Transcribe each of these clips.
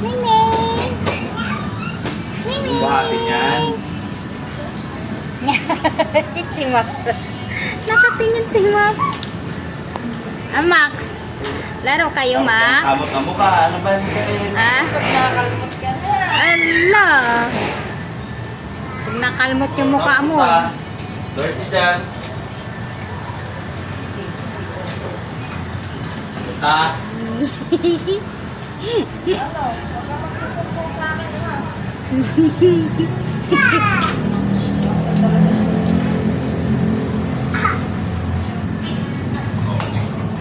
Mingming! Mingming! Buhatin yan. Si Max. Nakatingin si Max. Ah, Max. Laro kayo, Max? Kamot ang mukha. Ano ba yung kakainin? Ah? Pag nakakalmot ka na. Ala. Pag nakalmot yung mukha mo. Dirty dyan. Ah. Ano? Huwag ka magsusumbong sa akin, ha?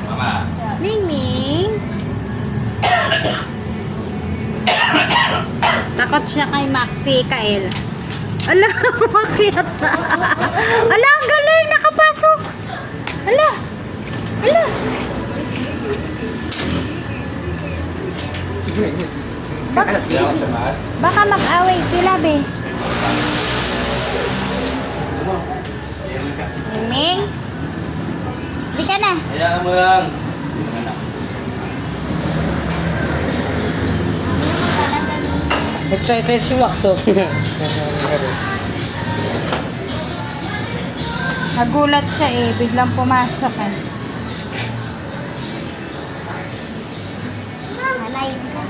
Mama. Mingming. Takot siya kay Maxi, Kael. Ala, makiat. Ala, ang galing, nakapasok. Ala. Ala. Siya ka sa Baka mag-away sila, be. Mingming. Di ka na. Hayaan mo lang. Excited si Max, oh. Nagulat siya eh, biglang pumasok eh. Malayo ka.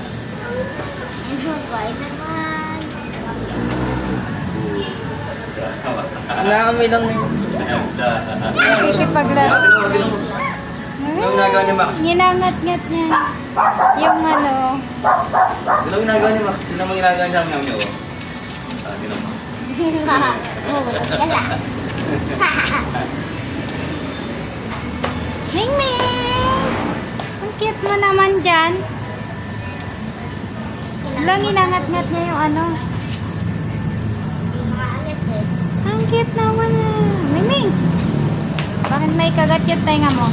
Spider-Man. Nakakami lang yun. Nakikipaglaro. Anong ginagawa ni Max? Ginangat-ngat niya. Yung ano. Anong ginagawa ni Max? Sino mo ginagawa niya? Meow meow. Ah, ginawa mo. Gala. Mingming! Ang cute mo naman dyan. Lang ginangat-ngat niya yung ano. Hindi makaalis eh. Ang cute naman ah. Mingming! Bakit may kagat yung tenga mo?